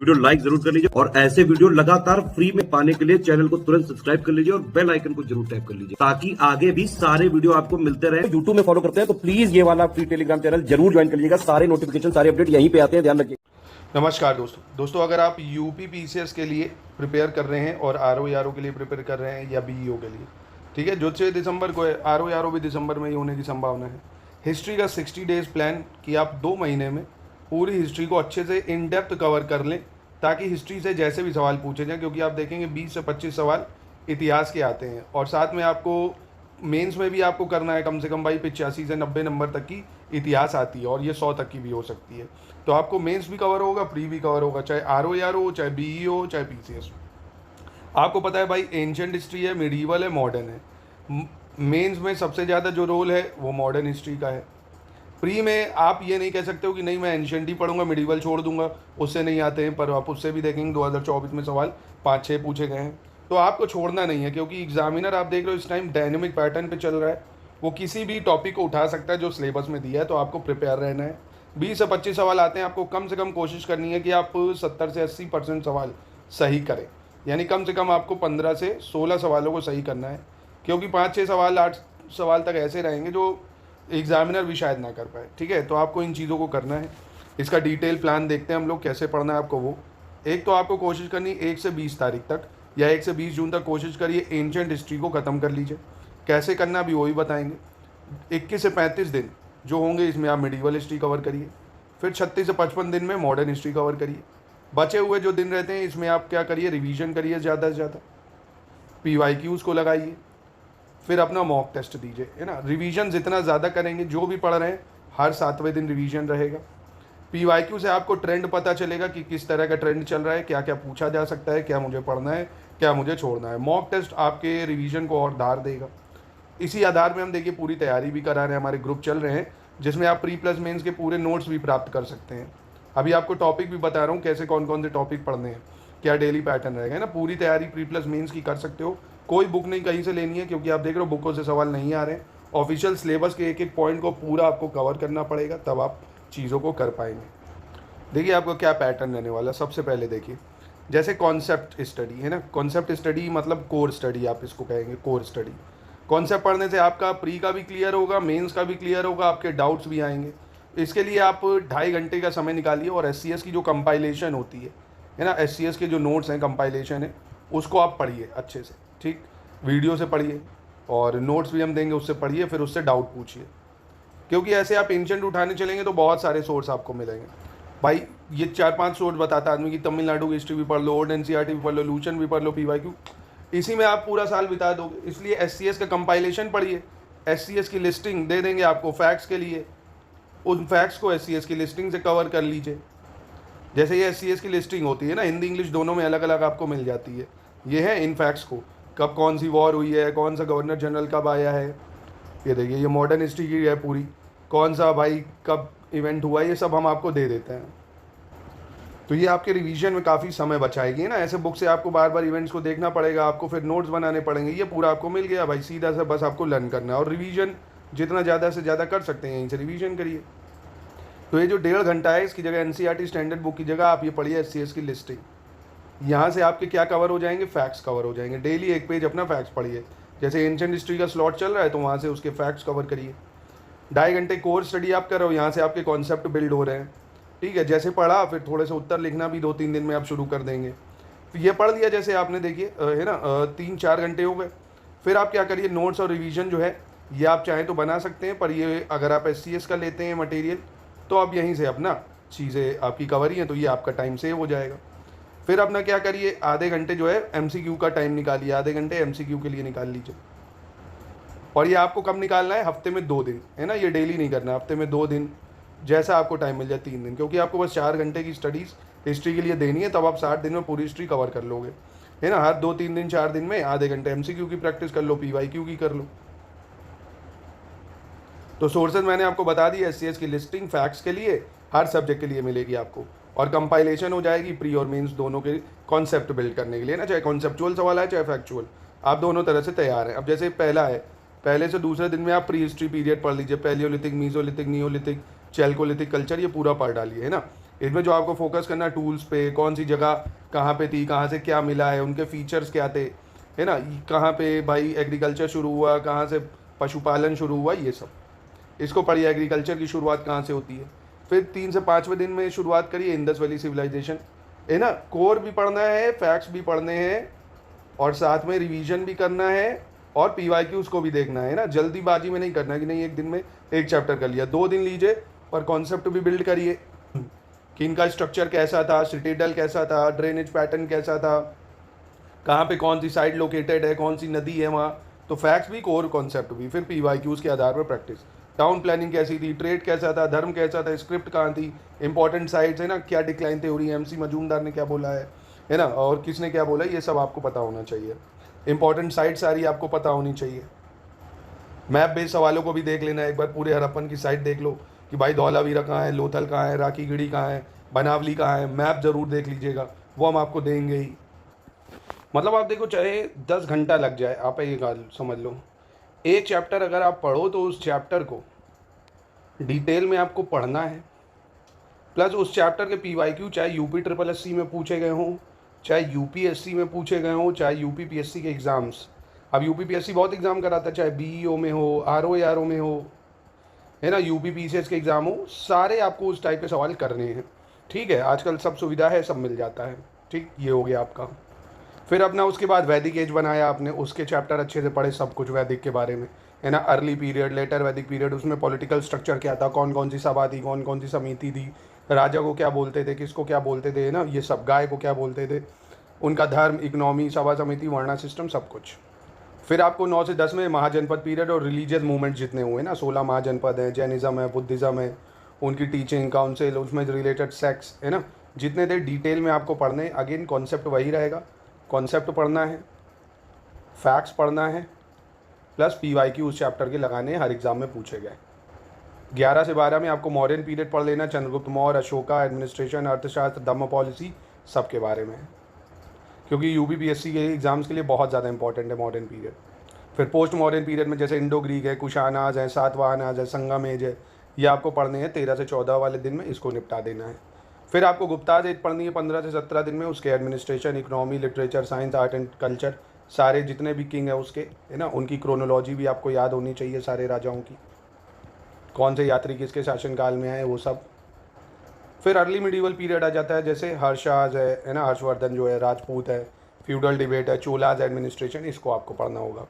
Video like जरूर कर लीजिए और ऐसे वीडियो लगातार फ्री में पाने के लिए चैनल को तुरंत सब्सक्राइब कर लीजिए और बेल आइकन को जरूर टैप कर लीजिए ताकि आगे भी सारे वीडियो आपको मिलते रहे। यूट्यूब में फॉलो करते हैं तो प्लीज ये वाला फ्री टेलीग्राम चैनल जरूर ज्वाइन कर लीजिएगा। सारे नोटिफिकेशन सारे अपडेट यहीं पे आते हैं, ध्यान रखिए। नमस्कार दोस्तों, अगर आप यूपी पीसीएस के लिए प्रिपेयर कर रहे हैं और आरओ के लिए प्रिपेयर कर रहे हैं या बीईओ के लिए, ठीक है, जो 6 दिसंबर को है, आरओ भी दिसंबर में ही होने की संभावना है। हिस्ट्री का 60 डेज प्लान कि आप 2 महीने में पूरी हिस्ट्री को अच्छे से इन डेप्थ कवर कर लें ताकि हिस्ट्री से जैसे भी सवाल पूछे जाएँ, क्योंकि आप देखेंगे 20 से 25 सवाल इतिहास के आते हैं और साथ में आपको मेंस में भी आपको करना है कम से कम भाई 85 से 90 नंबर तक की इतिहास आती है और ये 100 तक की भी हो सकती है। तो आपको मेंस भी कवर होगा, प्री भी कवर होगा, चाहे आरओ हो, चाहे बीईओ हो, चाहे पीसीएस हो। आपको पता है भाई एंशिएंट हिस्ट्री है, मिडीवल है, मॉडर्न है। मेंस में सबसे ज़्यादा जो रोल है वो मॉडर्न हिस्ट्री का है। प्री में आप ये नहीं कह सकते हो कि नहीं मैं एंशिएंट ही पढ़ूंगा, मिडीवल छोड़ दूंगा, उससे नहीं आते हैं, पर आप उससे भी देखेंगे 2024 में सवाल 5-6 पूछे गए हैं। तो आपको छोड़ना नहीं है क्योंकि एग्जामिनर आप देख रहे हो इस टाइम डायनेमिक पैटर्न पे चल रहा है, वो किसी भी टॉपिक को उठा सकता है जो सिलेबस में दिया है, तो आपको प्रिपेयर रहना है। 20 से 25 सवाल आते हैं, आपको कम से कम कोशिश करनी है कि आप 70 से 80% सवाल सही करें, यानी कम से कम आपको 15 से 16 सवालों को सही करना है, क्योंकि 5-6 सवाल 8 सवाल तक ऐसे रहेंगे जो एग्जामिनर भी शायद ना कर पाए। ठीक है, तो आपको इन चीज़ों को करना है। इसका डिटेल प्लान देखते हैं हम लोग कैसे पढ़ना है आपको। वो एक तो आपको कोशिश करनी 1 से 20 तारीख तक या 1 से 20 जून तक कोशिश करिए एंशिएंट हिस्ट्री को ख़त्म कर लीजिए। कैसे करना भी वही बताएंगे। 21 से 35 दिन जो होंगे इसमें आप मिडीवल हिस्ट्री कवर करिए, फिर 36 से 55 दिन में मॉडर्न हिस्ट्री कवर करिए। बचे हुए जो दिन रहते हैं इसमें आप क्या करिए, रिवीजन करिए ज़्यादा से ज़्यादा, PYQs को लगाइए, फिर अपना मॉक टेस्ट दीजिए, है ना। रिवीजन जितना ज़्यादा करेंगे, जो भी पढ़ रहे हैं हर 7वें दिन रिवीजन रहेगा। PYQ से आपको ट्रेंड पता चलेगा कि किस तरह का ट्रेंड चल रहा है, क्या क्या पूछा जा सकता है, क्या मुझे पढ़ना है, क्या मुझे छोड़ना है। मॉक टेस्ट आपके रिवीजन को और धार देगा। इसी आधार में हम देखिए पूरी तैयारी भी करा रहे हैं, हमारे ग्रुप चल रहे हैं जिसमें आप प्री प्लस मेंस के पूरे नोट्स भी प्राप्त कर सकते हैं। अभी आपको टॉपिक भी बता रहा हूँ कैसे कौन कौन से टॉपिक पढ़ने हैं, क्या डेली पैटर्न रहेगा, है ना। पूरी तैयारी प्री प्लस मेंस की कर सकते हो, कोई बुक नहीं कहीं से लेनी है, क्योंकि आप देख रहे हो बुकों से सवाल नहीं आ रहे हैं। ऑफिशियल सिलेबस के एक एक पॉइंट को पूरा आपको कवर करना पड़ेगा, तब आप चीज़ों को कर पाएंगे। देखिए आपको क्या पैटर्न रहने वाला। सबसे पहले देखिए जैसे कॉन्सेप्ट स्टडी है ना, कॉन्सेप्ट स्टडी मतलब कोर स्टडी आप इसको कहेंगे, कोर स्टडी। कॉन्सेप्ट पढ़ने से आपका प्री का भी क्लियर होगा, मेंस का भी क्लियर होगा, आपके डाउट्स भी आएंगे। इसके लिए आप 2.5 घंटे का समय निकालिए और SCS की जो कंपाइलेशन होती है ना, SCS के जो नोट्स हैं, कंपाइलेशन है, उसको आप पढ़िए अच्छे से, ठीक। वीडियो से पढ़िए और नोट्स भी हम देंगे उससे पढ़िए, फिर उससे डाउट पूछिए, क्योंकि ऐसे आप एंशिएंट उठाने चलेंगे तो बहुत सारे सोर्स आपको मिलेंगे भाई। ये 4-5 सोर्स बताता आदमी की तमिलनाडु की हिस्ट्री भी पढ़ लो, ओल्ड NCERT भी पढ़ लो, लूशन भी पढ़ लो, PYQ, इसी में आप पूरा साल बिता दोगे। इसलिए SCS का कंपाइलेशन पढ़िए, SCS की लिस्टिंग दे देंगे आपको फैक्ट्स के लिए, उन फैक्ट्स को SCS की लिस्टिंग से कवर कर लीजिए। जैसे ये SCS की लिस्टिंग होती है ना, हिंदी इंग्लिश दोनों में अलग अलग आपको मिल जाती है। ये है इन फैक्ट्स को, कब कौन सी वॉर हुई है, कौन सा गवर्नर जनरल कब आया है, ये देखिए ये मॉडर्न हिस्ट्री की है पूरी, कौन सा भाई कब इवेंट हुआ, ये सब हम आपको दे देते हैं। तो ये आपके रिवीजन में काफ़ी समय बचाएगी ना। ऐसे बुक से आपको बार बार इवेंट्स को देखना पड़ेगा, आपको फिर नोट्स बनाने पड़ेंगे, ये पूरा आपको मिल गया भाई, सीधा सा बस आपको लर्न करना है। और रिवीजन जितना ज़्यादा से ज़्यादा कर सकते हैं यहीं से रिवीजन करिए। तो ये जो 1.5 घंटा है इसकी जगह NCERT स्टैंडर्ड बुक की जगह आप ये पढ़िए SCS की लिस्टिंग। यहाँ से आपके क्या कवर हो जाएंगे, फैक्ट्स कवर हो जाएंगे। डेली 1 पेज अपना फैक्ट्स पढ़िए। जैसे एंशिएंट हिस्ट्री का स्लॉट चल रहा है तो वहाँ से उसके फैक्ट्स कवर करिए। 2.5 घंटे कोर स्टडी आप कर रहे हो, यहाँ से आपके कॉन्सेप्ट बिल्ड हो रहे हैं, ठीक है। जैसे पढ़ा फिर थोड़े से उत्तर लिखना भी 2-3 दिन में आप शुरू कर देंगे। तो ये पढ़ लिया जैसे आपने, देखिए है ना, 3-4 घंटे हो गए। फिर आप क्या करिए, नोट्स और रिवीजन जो है ये आप चाहें तो बना सकते हैं, पर ये अगर आप SCS का लेते हैं मटेरियल तो आप यहीं से अपना चीज़ें आपकी कवर ही हैं, तो ये आपका टाइम सेव हो जाएगा। फिर अपना क्या करिए, आधे घंटे जो है MCQ का टाइम निकालिए, आधे घंटे MCQ के लिए निकाल लीजिए। और ये आपको कब निकालना है, हफ्ते में 2 दिन, है ना, ये डेली नहीं करना, हफ्ते में 2 दिन, जैसा आपको टाइम मिल जाए 3 दिन, क्योंकि आपको बस 4 घंटे की स्टडीज़ हिस्ट्री के लिए देनी है, तब आप 60 दिन में पूरी हिस्ट्री कवर कर लोगे, है ना। हर 2-3 दिन 4 दिन में आधे घंटे MCQ की प्रैक्टिस कर लो, PYQ की कर लो। तो सोर्सेज मैंने आपको बता दी, SCS की लिस्टिंग फैक्ट्स के लिए हर सब्जेक्ट के लिए मिलेगी आपको, और कंपाइलेशन हो जाएगी प्री और मेंस दोनों के कॉन्सेप्ट बिल्ड करने के लिए ना, चाहे कॉन्सेप्चुअल सवाल है चाहे फैक्चुअल, आप दोनों तरह से तैयार हैं। अब जैसे पहला है, पहले से दूसरे दिन में आप प्री हिस्ट्री पीरियड पढ़ लीजिए, Palaeolithic, mesolithic, Neolithic, Chalcolithic culture, ये पूरा पढ़ डालिए, है ना। इसमें जो आपको फोकस करना है टूल्स पे, कौन सी जगह कहाँ पे थी, कहाँ से क्या मिला है, उनके फीचर्स क्या थे, है ना, कहाँ पे भाई एग्रीकल्चर शुरू हुआ, कहाँ से पशुपालन शुरू हुआ, ये सब इसको पढ़िए। एग्रीकल्चर की शुरुआत कहाँ से होती है। फिर 3 से 5वें दिन में शुरुआत करिए इंडस वैली सिविलाइजेशन, है ना। कोर भी पढ़ना है, फैक्ट्स भी पढ़ने हैं, और साथ में रिवीजन भी करना है, और पीवाईक्यूज को भी देखना है ना। जल्दीबाजी में नहीं करना है कि नहीं एक दिन में एक चैप्टर कर लिया, 2 दिन लीजिए और कॉन्सेप्ट भी बिल्ड करिए कि इनका स्ट्रक्चर कैसा था, सिटीडल कैसा था, ड्रेनेज पैटर्न कैसा था, कहाँ पे कौन सी साइड लोकेटेड है, कौन सी नदी है वहाँ। तो फैक्ट्स भी, कोर कॉन्सेप्ट भी, फिर पीवाईक्यूज के आधार पर प्रैक्टिस। टाउन प्लानिंग कैसी थी, ट्रेड कैसा था, धर्म कैसा था, स्क्रिप्ट कहाँ थी, इंपॉर्टेंट साइट्स है ना, क्या डिक्लाइन थ्योरी है, MC मजूमदार ने क्या बोला है ना, और किसने क्या बोला, ये सब आपको पता होना चाहिए। इंपॉर्टेंट साइट सारी आपको पता होनी चाहिए। मैप बेस्ड सवालों को भी देख लेना, एक बार पूरे हड़प्पन की साइट देख लो कि भाई धौलावीरा कहाँ है, लोथल कहाँ है, राखीगढ़ी कहाँ है, बनावली कहाँ है, मैप ज़रूर देख लीजिएगा, वो हम आपको देंगे ही। मतलब आप देखो चाहे 10 घंटा लग जाए, आप ये गाल समझ लो, एक चैप्टर अगर आप पढ़ो तो उस चैप्टर को डिटेल में आपको पढ़ना है, प्लस उस चैप्टर के PYQ चाहे UPSSC में पूछे गए हों, चाहे UPSC में पूछे गए हों, चाहे UPPSC के एग्ज़ाम्स। अब UPPSC बहुत एग्ज़ाम कराता है, चाहे BEO में हो, RO में हो, है ना, UPPCS के एग्ज़ाम हो, सारे आपको उस टाइप के सवाल करने हैं। ठीक है, आजकल सब सुविधा है, सब मिल जाता है। ठीक, ये हो गया आपका। फिर अपना उसके बाद वैदिक एज बनाया आपने, उसके चैप्टर अच्छे से पढ़े, सब कुछ वैदिक के बारे में, है ना। अर्ली पीरियड, लेटर वैदिक पीरियड, उसमें पॉलिटिकल स्ट्रक्चर क्या था, कौन कौन सी सभा थी, कौन कौन सी समिति थी, राजा को क्या बोलते थे, किसको क्या बोलते थे, है ना, ये सब, गाय को क्या बोलते थे, उनका धर्म, इकोनॉमी, सभा समिति, वर्णा सिस्टम, सब कुछ। फिर आपको 9 से 10 में महाजनपद पीरियड और रिलीजियस मूवमेंट जितने हुए ना, 16 महाजनपद हैं, जैनिज़्म है, बुद्धिज़्म है, उनकी टीचिंग, काउंसिल, उसमें रिलेटेड सेक्स, है ना, जितने थे डिटेल में आपको पढ़ने। अगेन कॉन्सेप्ट वही रहेगा, कॉन्सेप्ट पढ़ना है, फैक्ट्स पढ़ना है, प्लस PYQ उस चैप्टर के लगाने हैं, हर एग्ज़ाम में पूछे गए। 11 से 12 में आपको मौर्यन पीरियड पढ़ लेना, चंद्रगुप्त मौर्य, अशोका, एडमिनिस्ट्रेशन, अर्थशास्त्र, धम्म पॉलिसी, सब के बारे में, क्योंकि UPPSC के एग्ज़ाम्स के लिए बहुत ज़्यादा इंपॉर्टेंट है मॉडर्न पीरियड। फिर पोस्ट मॉडर्न पीरियड में जैसे इंडो ग्रीक है, कुशानाज है, सातवाहनाज है, संगम एज है, ये आपको पढ़ने हैं 13 से 14 वाले दिन में, इसको निपटा देना है। फिर आपको गुप्ताज एज पढ़नी है 15 से 17 दिन में, उसके administration, economy, literature, science, art and culture, सारे जितने भी किंग है उसके, है ना, उनकी क्रोनोलॉजी भी आपको याद होनी चाहिए, सारे राजाओं की, कौन से यात्री किसके शासनकाल में आए, वो सब। फिर अर्ली मिडीवल पीरियड आ जाता है, जैसे हर्षाज है ना, हर्षवर्धन जो है, राजपूत है, फ्यूडल डिबेट है, चोलाज एडमिनिस्ट्रेशन, इसको आपको पढ़ना होगा।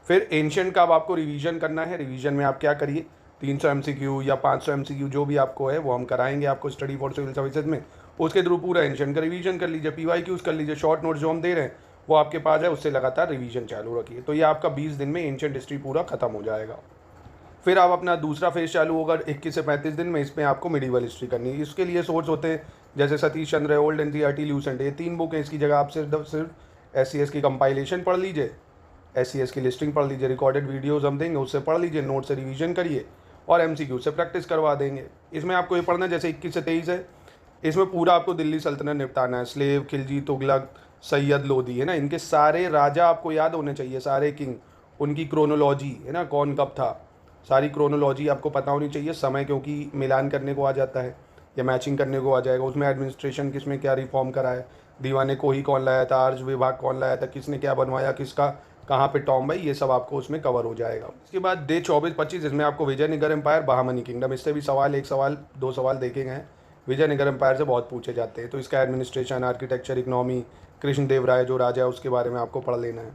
फिर एंशियंट का अब आपको रिवीजन करना है। रिवीजन में आप क्या करिए, 300 MCQ या 500 MCQ जो भी आपको है वो हम कराएंगे आपको स्टडी फॉर सिविल सर्विसेज में, उसके थ्रू पूरा एंशियंट का रिवीजन कर लीजिए, PYQs कर लीजिए, शॉर्ट नोट्स जो हम दे रहे हैं वो आपके पास है, उससे लगातार रिवीजन चालू रखिए। तो ये आपका 20 दिन में एंशियंट हिस्ट्री पूरा खत्म हो जाएगा। फिर आप अपना दूसरा फेज चालू होगा 21 से 35 दिन में, इसमें आपको मिडीवल हिस्ट्री करनी है। इसके लिए सोर्स होते हैं जैसे सतीश चंद्र है, ओल्ड NCERT, ल्यूसेंट, ये 3 बुक हैं। इसकी जगह आप सिर्फ SCS की कंपाइलेशन पढ़ लीजिए, SCS की लिस्टिंग पढ़ लीजिए, रिकॉर्डेड वीडियोस हम देंगे उससे पढ़ लीजिए, नोट से रिवीजन करिए और MCQ से प्रैक्टिस करवा देंगे। इसमें आपको ये पढ़ना है जैसे 21 से 23 है, इसमें पूरा आपको दिल्ली सल्तनत निपटाना है, स्लेव, खिलजी, तुगलक, सैयद, लोधी, है ना, इनके सारे राजा आपको याद होने चाहिए, सारे किंग, उनकी क्रोनोलॉजी, है ना, कौन कब था, सारी क्रोनोलॉजी आपको पता होनी चाहिए। समय क्योंकि मिलान करने को आ जाता है या मैचिंग करने को आ जाएगा, उसमें एडमिनिस्ट्रेशन किसमें क्या रिफॉर्म करा है, दीवाने को ही कौन लाया था, आर्ज विभाग कौन लाया था, किसने क्या बनवाया, किसका कहाँ पे टॉम भाई, ये सब आपको उसमें कवर हो जाएगा। इसके बाद डे 24-25 इसमें आपको विजयनगर एम्पायर, बहामनी किंगडम, इससे भी सवाल, 1 सवाल 2 सवाल देखे गए हैं, विजयनगर एम्पायर से बहुत पूछे जाते हैं। तो इसका एडमिनिस्ट्रेशन, आर्किटेक्चर, इकोनॉमी, कृष्णदेव राय जो राजा है उसके बारे में आपको पढ़ लेना है।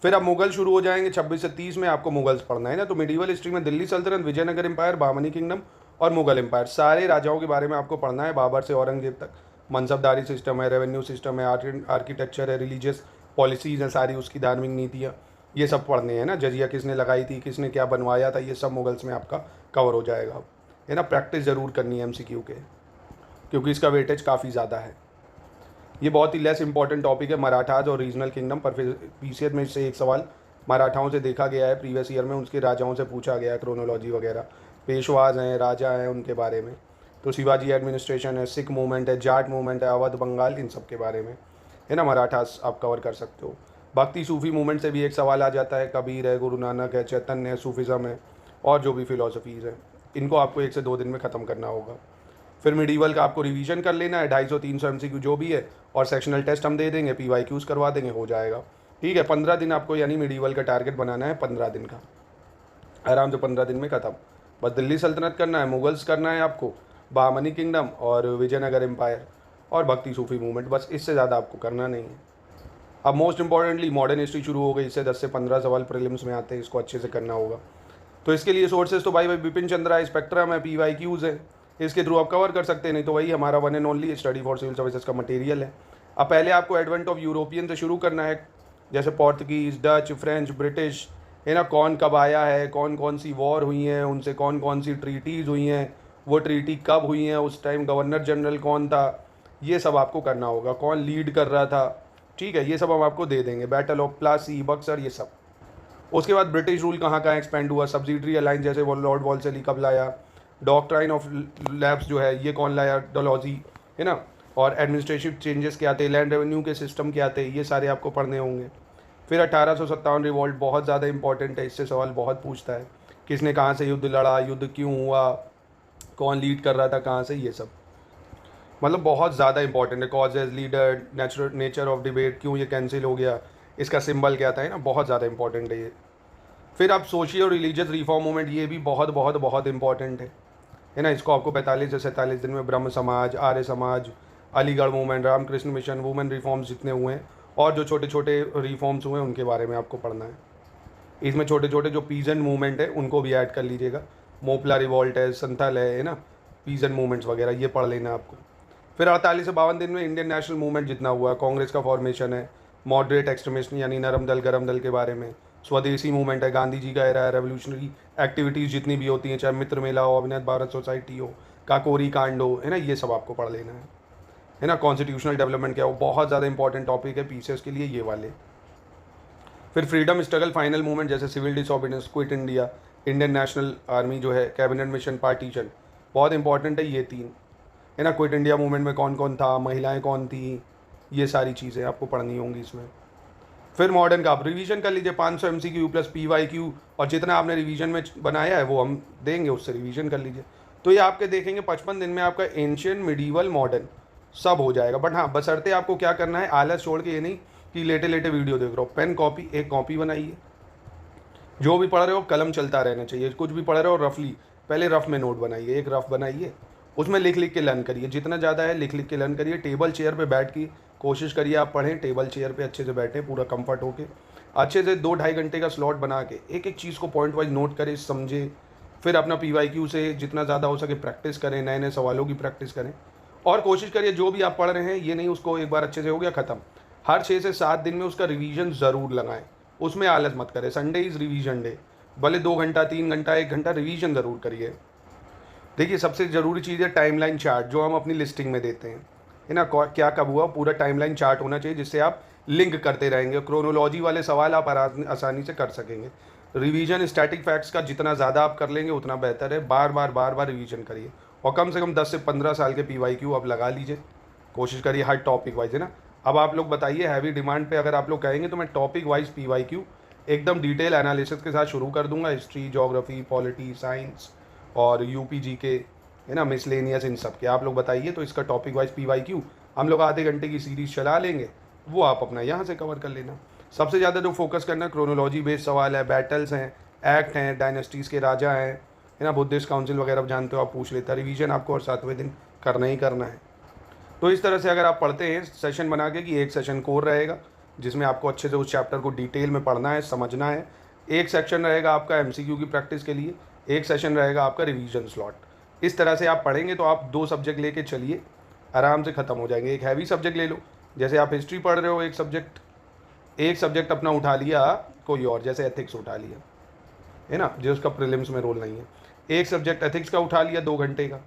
फिर अब मुगल शुरू हो जाएंगे 26 से 30 में, आपको मुगल्स पढ़ना है ना। तो मिडीवल हिस्ट्री में दिल्ली सल्तनत, विजयनगर एम्पायर, बहामनी किंगडम और मुगल एम्पायर, सारे राजाओं के बारे में आपको पढ़ना है, बाबर से औरंगजेब तक। मनसबदारी सिस्टम है, रेवेन्यू सिस्टम है, आर्किटेक्चर है, रिलीजियस पॉलिसीज़ हैं सारी, उसकी धार्मिक नीतियाँ, ये सब पढ़ने हैं ना। जजिया किसने लगाई थी, किसने क्या बनवाया था, ये सब मुगल्स में आपका कवर हो जाएगा, है ना। प्रैक्टिस ज़रूर करनी है MCQ के, क्योंकि इसका वेटेज काफ़ी ज़्यादा है। ये बहुत ही लेस इंपॉर्टेंट टॉपिक है, मराठाज और रीजनल किंगडम, पर फिर PCS में इससे 1 सवाल मराठाओं से देखा गया है प्रीवियस ईयर में, उसके राजाओं से पूछा गया है, क्रोनोलॉजी वगैरह, पेशवाज हैं, राजा हैं, उनके बारे में। तो शिवाजी एडमिनिस्ट्रेशन है, सिख मूवमेंट है, जाट मूवमेंट है, अवध, बंगाल, इन सब के बारे में, है ना, मराठास आप कवर कर सकते हो। भक्ति सूफी मूवमेंट से भी 1 सवाल आ जाता है, कबीर है, गुरु नानक है, चैतन्य है, सूफिज़म है, और जो भी फिलोसफीज़ है, इनको आपको 1 से 2 दिन में ख़त्म करना होगा। फिर मिडीवल का आपको रिवीजन कर लेना है, 250-300 MCQ जो भी है, और सेक्शनल टेस्ट हम दे देंगे, PYQs करवा देंगे, हो जाएगा। ठीक है, 15 दिन आपको यानी मिडीवल का टारगेट बनाना है, 15 दिन का, आराम से 15 दिन में ख़त्म। बस दिल्ली सल्तनत करना है, मुगल्स करना है आपको, बहामनी किंगडम और विजयनगर एम्पायर और भक्ति सूफी मूवमेंट, बस इससे ज़्यादा आपको करना नहीं है। अब मोस्ट इंपॉर्टेंटली मॉडर्न हिस्ट्री शुरू हो गई, इससे 10 से 15 सवाल प्रीलिम्स में आते हैं, इसको अच्छे से करना होगा। तो इसके लिए सोर्सेज तो भाई बिपिन चंद्रा है, स्पेक्ट्रम है, PYQs है, इसके थ्रू आप कवर कर सकते हैं, नहीं तो वही हमारा one and only study for civil services का मटेरियल है। अब पहले आपको एडवेंट ऑफ यूरोपियन से शुरू करना है, जैसे पोर्तुगीज़, डच, फ्रेंच, ब्रिटिश, है ना, कौन कब आया है, कौन कौन सी वॉर हुई हैं, उनसे कौन कौन सी ट्रीटीज़ हुई हैं, वो ट्रीटी कब हुई हैं, उस टाइम गवर्नर जनरल कौन था, ये सब आपको करना होगा, कौन लीड कर रहा था। ठीक है, ये सब हम आपको दे देंगे, बैटल ऑफ प्लासी, बक्सर, ये सब। उसके बाद ब्रिटिश रूल कहाँ कहाँ एक्सपेंड हुआ, सब्सिडरी अलायंस जैसे वो लॉर्ड वॉल्सेली कब लाया, डॉक्ट्राइन ऑफ लैब्स जो है ये कौन लाया, डलहौजी, है ना, और एडमिनिस्ट्रेटिव चेंजेस क्या थे, लैंड रेवेन्यू के सिस्टम क्या थे, ये सारे आपको पढ़ने होंगे। फिर 1857 रिवॉल्ट बहुत ज़्यादा इंपॉर्टेंट है, इससे सवाल बहुत पूछता है, किसने कहाँ से युद्ध लड़ा, युद्ध क्यों हुआ, कौन लीड कर रहा था कहाँ से, ये सब मतलब बहुत ज़्यादा इंपॉर्टेंट है। Causes, leader, nature of debate, क्यों ये कैंसिल हो गया, इसका सिंबल क्या था, है ना, बहुत ज़्यादा इंपॉर्टेंट है ये। फिर आप सोशियो रिलीजियस रिफॉर्म मूवमेंट, ये भी बहुत बहुत बहुत इंपॉर्टेंट है ना, इसको आपको 45 से 47 दिन में ब्रह्म Samaj, Arya Samaj, Aligarh movement, Ramakrishna Mission, women reforms जितने हुए हैं और जो छोटे छोटे रिफॉर्म्स हुए हैं उनके बारे में आपको पढ़ना है। इसमें छोटे छोटे जो पीजन मूवमेंट है उनको भी ऐड कर लीजिएगा, मोपला रिवॉल्ट है, संथल है ना, पीजन मूवमेंट्स वगैरह ये पढ़ लेना आपको। फिर 48 से 52 दिन में इंडियन नेशनल मूवमेंट जितना हुआ, कांग्रेस का फॉर्मेशन है, मॉडरेट एक्सट्रीमिस्ट यानी नरम दल गरम दल के बारे में, स्वदेशी मूवमेंट है, गांधी जी का एरा है, रेवोल्यूशनरी एक्टिविटीज़ जितनी भी होती हैं, चाहे मित्र मेला हो, अभिनव भारत सोसाइटी हो, काकोरी कांड हो, है ना, ये सब आपको पढ़ लेना है ना। कॉन्स्टिट्यूशनल डेवलपमेंट क्या हो, बहुत ज़्यादा इंपॉर्टेंट टॉपिक है पीसीएस के लिए ये वाले। फिर फ्रीडम स्ट्रगल फाइनल मूवमेंट जैसे civil disobedience, Quit India, Indian National Army जो है, कैबिनेट मिशन, पार्टीशन, बहुत इंपॉर्टेंट है ये तीन, है ना। क्विट इंडिया मूवमेंट में कौन कौन था, महिलाएं कौन थी, ये सारी चीज़ें आपको पढ़नी होंगी इसमें। फिर मॉडर्न का आप रिवीजन कर लीजिए, 500 MCQ प्लस PYQ, और जितना आपने रिवीजन में बनाया है वो हम देंगे, उससे रिवीजन कर लीजिए। तो ये आपके देखेंगे 55 दिन में आपका एंशियंट, मिडीवल, मॉडर्न सब हो जाएगा। बट हाँ, बशर्ते आपको क्या करना है, आलस छोड़ के ये नहीं कि लेटे लेटे वीडियो देख रहे हो, पेन कॉपी, एक कॉपी बनाइए, जो भी पढ़ रहे हो कलम चलता रहना चाहिए, कुछ भी पढ़ रहे हो रफली पहले रफ में नोट बनाइए, एक रफ बनाइए, उसमें लिख लिख के लर्न करिए, जितना ज़्यादा है लिख लिख के लर्न करिए। टेबल चेयर पे बैठ के कोशिश करिए आप पढ़ें, टेबल चेयर पे अच्छे से बैठें, पूरा कंफर्ट होके, अच्छे से 2-2.5 घंटे का स्लॉट बना के एक एक चीज़ को पॉइंट वाइज नोट करें, समझे। फिर अपना PYQ से जितना ज़्यादा हो सके प्रैक्टिस करें, नए नए सवालों की प्रैक्टिस करें, और कोशिश करिए जो भी आप पढ़ रहे हैं ये नहीं उसको एक बार अच्छे से हो गया ख़त्म, हर 6 से 7 दिन में उसका रिवीजन ज़रूर लगाएं, उसमें आलस मत करें। संडे इज़ रिवीजन डे, भले 2 घंटा, 3 घंटा, 1 घंटा रिवीजन ज़रूर करिए। देखिए सबसे ज़रूरी चीज़ है टाइमलाइन चार्ट, जो हम अपनी लिस्टिंग में देते हैं, है ना, क्या कब हुआ, पूरा टाइमलाइन चार्ट होना चाहिए, जिससे आप लिंक करते रहेंगे। क्रोनोलॉजी वाले सवाल आप आसानी से कर सकेंगे। रिवीजन स्टैटिक फैक्ट्स का जितना ज़्यादा आप कर लेंगे उतना बेहतर है, बार बार रिवीजन करिए, और कम से कम 10 से 15 साल के PYQ आप लगा लीजिए, कोशिश करिए हर टॉपिक वाइज, है ना। अब आप लोग बताइए, हैवी डिमांड पे अगर आप लोग कहेंगे तो मैं टॉपिक वाइज PYQ एकदम डिटेल एनालिसिस के साथ शुरू कर दूंगा, हिस्ट्री, ज्योग्राफी, पॉलिटी, साइंस और UPG के, है ना, मिसलेनियस, इन सब के आप लोग बताइए, तो इसका टॉपिक वाइज PYQ हम लोग आधे घंटे की सीरीज चला लेंगे, वो आप अपना यहाँ से कवर कर लेना। सबसे ज़्यादा जो फोकस करना है क्रोनोलॉजी बेस्ड सवाल है, बैटल्स हैं, एक्ट हैं, डायनेस्टीज़ के राजा हैं, है ना, बुद्धिस्ट काउंसिल वगैरह जानते हो आप, पूछ लेता। रिवीजन आपको और 7वें दिन करना ही करना है। तो इस तरह से अगर आप पढ़ते हैं सेशन बना के कि एक सेशन कोर रहेगा जिसमें आपको अच्छे से उस चैप्टर को डिटेल में पढ़ना है, समझना है, एक सेक्शन रहेगा आपका MCQ की प्रैक्टिस के लिए, एक सेशन रहेगा आपका रिवीजन स्लॉट। इस तरह से आप पढ़ेंगे तो आप 2 सब्जेक्ट लेके चलिए, आराम से ख़त्म हो जाएंगे। एक हैवी सब्जेक्ट ले लो, जैसे आप हिस्ट्री पढ़ रहे हो, एक सब्जेक्ट अपना उठा लिया कोई और, जैसे एथिक्स उठा लिया, है ना, जो उसका प्रीलिम्स में रोल नहीं है, एक सब्जेक्ट एथिक्स का उठा लिया 2 घंटे का,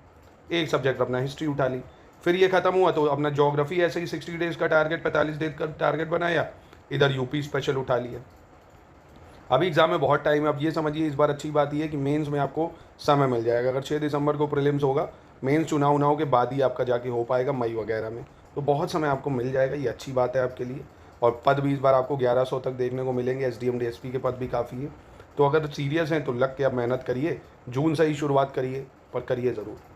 एक सब्जेक्ट अपना हिस्ट्री उठा ली, फिर ये खत्म हुआ तो अपना ज्योग्राफी ऐसे ही 60 डेज़ का टारगेट, 45 डेज का टारगेट बनाया, इधर UP स्पेशल उठा लिया। अभी एग्जाम में बहुत टाइम है, अब ये समझिए इस बार अच्छी बात ये है कि मेंस में आपको समय मिल जाएगा। अगर 6 दिसंबर को प्रीलिम्स होगा, मेंस चुनाव के बाद ही आपका जाके हो पाएगा मई वगैरह में, तो बहुत समय आपको मिल जाएगा, ये अच्छी बात है आपके लिए। और पद भी इस बार आपको 1100 तक देखने को मिलेंगे, SDM DSP के पद भी काफ़ी है। तो अगर सीरियस हैं तो लग के आप मेहनत करिए, जून से ही शुरुआत करिए, पर करिए ज़रूर।